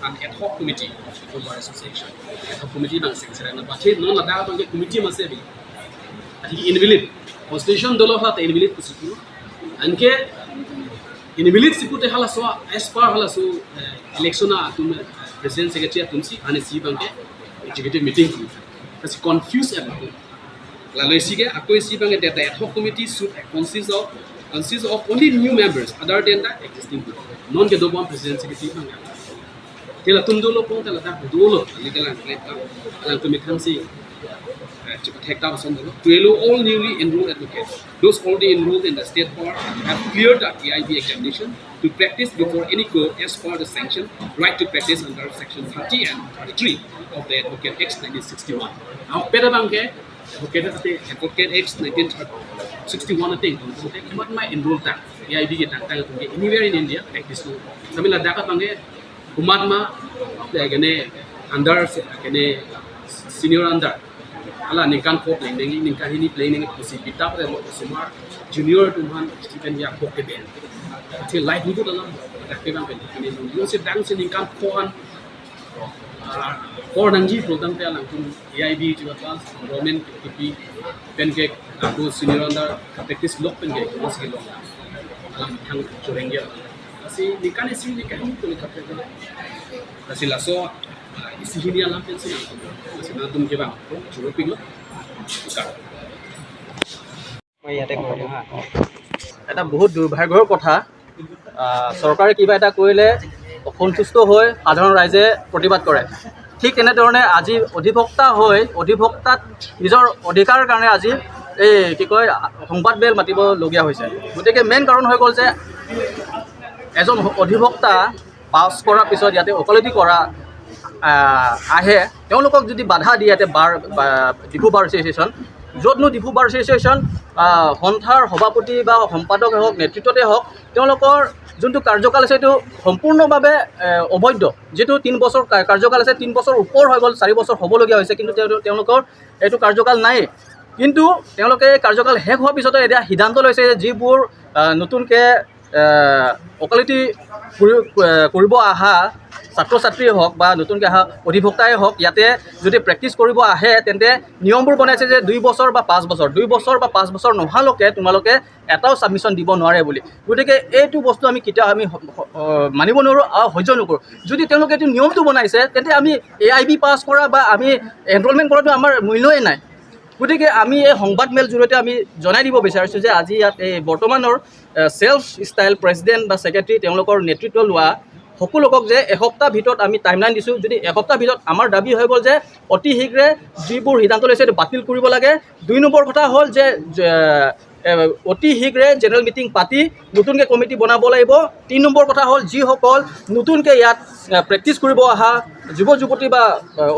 an ad hoc committee of the Bar Association. Ad hoc committee bang secretary na bache non lada bang committee mase bi. Ati invalid constitution dolo hat invalid kusiku. Anke invalid sipute hala so as per hala so election na atum president secretary atumsi ane si bang ke executive meeting ku. Kasi confuse everything. Lalu sige aku si bang that the ad hoc committee should consist of only new members other than the existing group. Non ke dobang president secretary bang. Tela tundolo pong tela dak dolo legal and alang tumikansi protect our son to allow all newly enrolled advocates, those already enrolled in the state bar, have cleared the AIB examination to practice before any court as per the sanction right to practice under section 30 and 33 of the Advocate Act 1961. Now, better bangke Advocate Act 1961 thing. What my enrolled that AIB get anywhere in India like this. Samila dakat bangke umat ma kene under kene senior under. Ala ningkan kok lending ningkan ini planning kusi bitap dan semua junior tuhan student yang kok keben. Jadi life itu dalam aktifan pen. Ini yung si dang si ningkan kohan kor nangji program te alang tung AIB juga pas government KP pencake aku senior under practice lock pencake masih lock. Alang kang curengnya. Kasi ningkan isi ningkan itu lekap te. Kasi laso isi ini alam pensi masih nantum ke bang cukup ping মই ইয়াতে কৈ দিওঁ হা এটা বহুত দুৰ্ভাগ্যৰ কথা চৰকাৰে কিবা এটা কৰিলে অসন্তুষ্ট হৈ সাধাৰণ ৰাইজে প্ৰতিবাদ কৰে ঠিক তেনেধৰণে আজি অধিভক্তাক নিজৰ অধিকাৰৰ কাৰণে আজি এই কি কয় সংবাদ মেল মাতিবলগীয়া হৈছে গতিকে মেইন কাৰণ হৈ গ'ল যে এজন অধিভক্তা পাছ কৰাৰ পিছত ইয়াতে ওকালতি কৰা আহে তেওঁলোকক যদি বাধা দিয়ে ডিফু বাৰ এছ'চিয়েশ্যন য'তনো ডিফু বাৰ এছ'চিয়েশ্যন সন্থাৰ সভাপতি বা সম্পাদক হওক নেতৃত্বতে হওক তেওঁলোকৰ যোনটো কাৰ্যকাল আছে এইটো সম্পূৰ্ণভাৱে অবৈধ যিটো 3 বছৰ কাৰ্যকাল আছে 3 বছৰ ওপৰ হৈ গ'ল 4 বছৰ হ'বলগীয়া হৈছে কিন্তু তেওঁলোকৰ এইটো কাৰ্যকাল নাই কিন্তু তেওঁলোকে কাৰ্যকাল শেষ হোৱাৰ পিছতে এতিয়া সিদ্ধান্ত লৈছে যিবোৰ নতুনকৈ ওকালতি কৰিব অহা ছাত্ৰ ছাত্ৰীয়ে হওক বা নতুনকৈ অহা অধিভক্তাই হওক ইয়াতে যদি প্ৰেক্টিছ কৰিব আহে তেন্তে নিয়মবোৰ বনাইছে যে 2 বছৰ বা 5 বছৰ 2 বছৰ বা 5 বছৰ নোহোৱালৈকে তোমালোকে এটাও ছাবমিশ্যন দিব নোৱাৰে বুলি গতিকে এইটো বস্তু আমি কেতিয়াও আমি মানিব নোৱাৰোঁ আৰু সহ্য নকৰোঁ যদি তেওঁলোকে এইটো নিয়মটো বনাইছে তেন্তে আমি AIB পাছ কৰা বা আমি এনৰলমেণ্ট কৰাটো আমাৰ মূল্যই নাই গতিকে আমি এই সংবাদ মেল জৰিয়তে আমি জনাই দিব বিচাৰিছোঁ যে আজি ইয়াত এই বৰ্তমানৰ সেলফ ষ্টাইল প্ৰেছিডেণ্ট বা ছেক্ৰেটাৰী তেওঁলোকৰ নেতৃত্ব লোৱা সকলোকক যে এসপ্তাহ ভিতৰত আমি টাইমলাইন দিছোঁ যদি এসপ্তাহ ভিতৰত আমাৰ দাবী হৈ গ'ল যে অতি শীঘ্ৰে যিবোৰ সিদ্ধান্ত লৈছে সেইটো বাতিল কৰিব লাগে 2 নম্বৰ কথা হ'ল যে অতি শীঘ্ৰে জেনেৰেল মিটিং পাতি নতুনকৈ কমিটি বনাব লাগিব 3 নম্বৰ কথা হ'ল যিসকল নতুনকৈ ইয়াত প্ৰেক্টিছ কৰিব অহা যুৱতী বা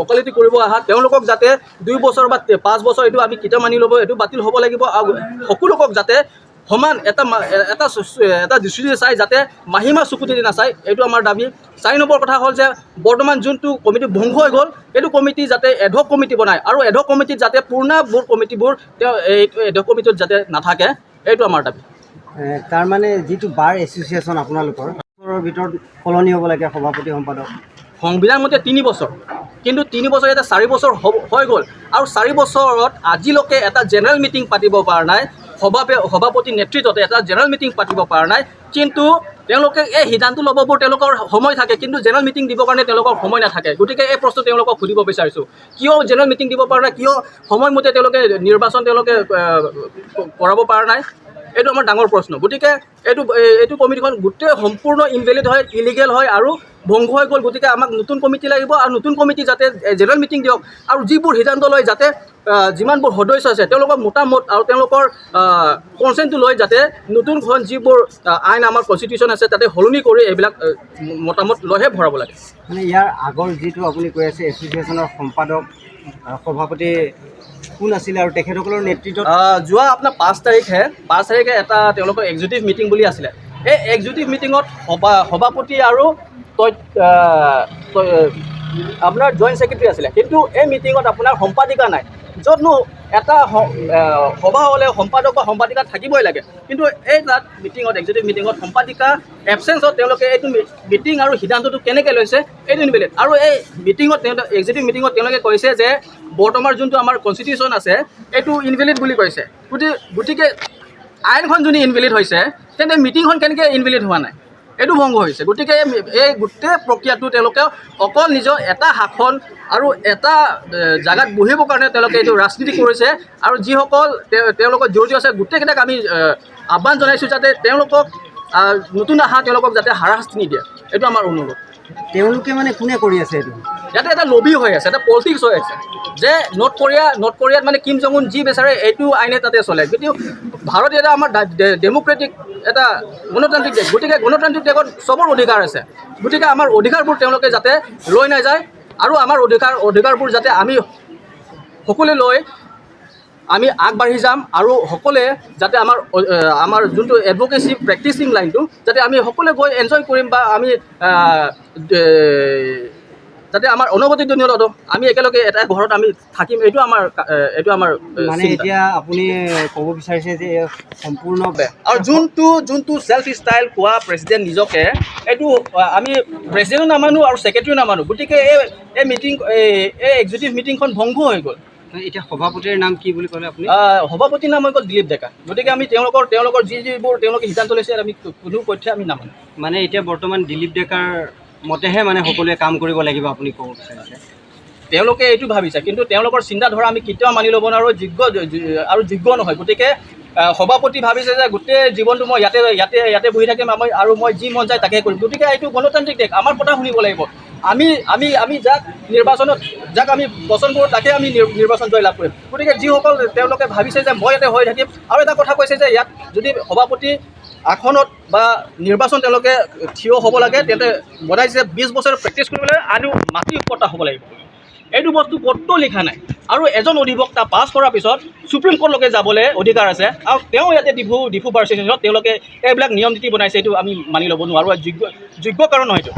ওকালতি কৰিব অহা তেওঁলোকক যাতে 2 বছৰ বা 5 বছৰ এইটো আমি কিতা মানি ল'ব এইটো বাতিল হ'ব লাগিব আৰু সকলোকক যাতে সমান এটা দৃষ্টি চাই যাতে মাহিমা চকুতি নাচায় এইটো আমাৰ দাবী 4 নম্বৰ কথা হ'ল যে বৰ্তমান যোনটো কমিটি ভংগ হৈ গ'ল এইটো কমিটি যাতে এডহক কমিটি বনায় আৰু এডহক কমিটিত যাতে পূৰ্ণবোৰ কমিটিবোৰ এই এডহক কমিটিত যাতে নাথাকে এইটো আমাৰ দাবী তাৰমানে যিটো বাৰ এছ'চিয়েশ্যন আপোনালোকৰ ভিতৰত সলনি হ'ব লাগে সভাপতি সম্পাদক সংবিধান মতে 3 বছৰ কিন্তু 3 বছৰ এটা 4 বছৰ হৈ গ'ল আৰু 4 বছৰত আজিলৈকে এটা জেনেৰেল মিটিং পাতিব পৰা নাই সভাপতি নেতৃত্বতে এটা জেনেৰেল মিটিং পাতিব পৰা নাই কিন্তু তেওঁলোকে এই সিদ্ধান্ত ল'ববোৰ তেওঁলোকৰ সময় থাকে কিন্তু জেনেৰেল মিটিং দিবৰ কাৰণে তেওঁলোকৰ সময় নাথাকে গতিকে এই প্ৰশ্ন তেওঁলোকক সুধিব বিচাৰিছোঁ কিয় জেনেৰেল মিটিং দিব পৰা নাই কিয় সময়মতে তেওঁলোকে নিৰ্বাচন তেওঁলোকে কৰাব পৰা নাই এইটো আমাৰ ডাঙৰ প্ৰশ্ন গতিকে এইটো কমিটিখন গোটেই সম্পূৰ্ণ ইনভেলিড হয় ইলিগেল হয় আৰু ভংগ হৈ গ'ল গতিকে আমাক নতুন কমিটি লাগিব আৰু নতুন কমিটি যাতে জেনেৰেল মিটিং দিয়ক আৰু যিবোৰ সিদ্ধান্ত লয় যাতে যিমানবোৰ সদস্য আছে তেওঁলোকৰ মতামত আৰু তেওঁলোকৰ কনচেণ্টটো লৈ যাতে নতুনখন যিবোৰ আইন আমাৰ কনষ্টিটিউশ্যন আছে তাতে সলনি কৰি এইবিলাক মতামত লৈহে ভৰাব লাগে মানে ইয়াৰ আগৰ যিটো আপুনি কৈ আছে এছ'চিয়েশ্যনৰ সম্পাদক সভাপতি কোন আছিলে আৰু তেখেতসকলৰ নেতৃত্বত যোৱা আপোনাৰ 5 তাৰিখে এটা তেওঁলোকৰ এক্সিকিউটিভ মিটিং বুলি আছিলে এই এক্সিকিউটিভ মিটিঙত সভাপতি আৰু আপোনাৰ জইণ্ট ছেক্ৰেটাৰী আছিলে কিন্তু এই মিটিঙত আপোনাৰ সম্পাদিকা নাই য'তনো এটা সভা হ'লে সম্পাদক বা সম্পাদিকা থাকিবই লাগে, কিন্তু এই তাত মিটিঙত এক্সিকিউটিভ মিটিঙত সম্পাদিকা এবচেঞ্চত তেওঁলোকে এইটো মিটিং আৰু সিদ্ধান্তটো কেনেকৈ লৈছে এইটো ইনভেলিড। আৰু এই মিটিঙত এক্সিকিউটিভ মিটিঙত তেওঁলোকে কৈছে যে বৰ্তমান যোনটো আমাৰ কনষ্টিটিউশ্যন আছে এইটো ইনভেলিড বুলি কৈছে। গতিকে আইনখন যদি ইনভেলিড হৈছে তেন্তে মিটিংখন কেনেকৈ ইনভেলিড হোৱা নাই, এইটো ভংগ হৈছে। গতিকে এই গোটেই প্ৰক্ৰিয়াটো তেওঁলোকে অকল নিজৰ এটা শাসন আৰু এটা জেগাত বহিবৰ কাৰণে তেওঁলোকে এইটো ৰাজনীতি কৰিছে। আৰু যিসকল তেওঁলোকৰ জড়িত আছে গোটেইকেইটাক আমি আহ্বান জনাইছোঁ যাতে তেওঁলোকক নতুন আহা তেওঁলোকক যাতে হাৰাশাস্তি নিদিয়ে, এইটো আমাৰ অনুৰোধ। তেওঁলোকে মানে কোনে কৰি আছে এইটো? ইয়াতে এটা লবি হৈ আছে, এটা পলিটিক্স হৈ আছে যে নৰ্থ কোৰিয়াত মানে কিম জং উন যি বিচাৰে এইটো আইনে তাতে চলে। কিন্তু ভাৰত এটা আমাৰ ডেম'ক্ৰেটিক এটা গণতান্ত্ৰিক দেশ, গতিকে গণতান্ত্ৰিক দেশত চবৰ অধিকাৰ আছে। গতিকে আমাৰ অধিকাৰবোৰ তেওঁলোকে যাতে লৈ নাযায় আৰু আমাৰ অধিকাৰবোৰ যাতে আমি সকলোৱে লৈ আমি আগবাঢ়ি যাম আৰু সকলোৱে যাতে আমাৰ যোনটো এডভকেচি প্ৰেক্টিচিং লাইনটো যাতে আমি সকলোৱে গৈ এনজয় কৰিম বা আমি যাতে আমাৰ অনুভূতি দিনত আমি একেলগে এটা ঘৰত আমি থাকিম, এইটো আমাৰ মানে এতিয়া আপুনি ক'ব বিচাৰিছে যে সম্পূৰ্ণ আৰু যোনটো চেল্ফ ষ্টাইল কোৱা প্ৰেচিডেণ্ট নিজকে এইটো আমি প্ৰেচিডেণ্টো নামানো আৰু ছেক্ৰেটেৰীও নামানো। গতিকে এই এক্সিকিউটিভ মিটিংখন ভংগ হৈ গ'ল। এতিয়া সভাপতিৰ নাম কি বুলি ক'লে আপুনি? সভাপতিৰ নাম হৈ গ'ল দিলীপ ডেকা। গতিকে আমি তেওঁলোকৰ যিবোৰ তেওঁলোকে সিদ্ধান্ত লৈছে আমি কোনো পক্ষে আমি নামানো। মানে এতিয়া বৰ্তমান দিলীপ ডেকাৰ মতেহে মানে সকলোৱে কাম কৰিব লাগিব আপুনি ক'ব বিচাৰিছে? তেওঁলোকে এইটো ভাবিছে, কিন্তু তেওঁলোকৰ চিন্তাধাৰা আমি কেতিয়াও মানি ল'ব নোৱাৰোঁ যোগ্য নহয়। গতিকে সভাপতি ভাবিছে যে গোটেই জীৱনটো মই ইয়াতে বহি থাকিম আৰু মই যি মন যায় তাকে কৰিম। গতিকে এইটো গণতান্ত্ৰিক দেশ, আমাৰ কথা শুনিব লাগিব। আমি যাক আমি পচন্দ কৰোঁ তাকে আমি নিৰ্বাচন জয় লাভ কৰিম। গতিকে যিসকল তেওঁলোকে ভাবিছে যে মই ইয়াতে হৈ থাকিম, আৰু এটা কথা কৈছে যে ইয়াত যদি সভাপতি আসনত বা নিৰ্বাচন তেওঁলোকে থিয় হ'ব লাগে তেন্তে বনাইছে 20 বছৰ প্ৰেক্টিছ কৰিবলৈ আৰু মাটি পট্টা হ'ব লাগিব। এইটো বস্তু ক'তো লিখা নাই। আৰু এজন অধিবক্তা পাছ কৰাৰ পিছত সুপ্ৰিম কোৰ্টলৈকে যাবলৈ অধিকাৰ আছে, আৰু তেওঁ ইয়াতে ডিফু ভাৰ্চিছত তেওঁলোকে এইবিলাক নিয়ম নীতি বনাইছে, এইটো আমি মানি ল'ব নোৱাৰোঁ আৰু যোগ্য কাৰণ নহয় এইটো।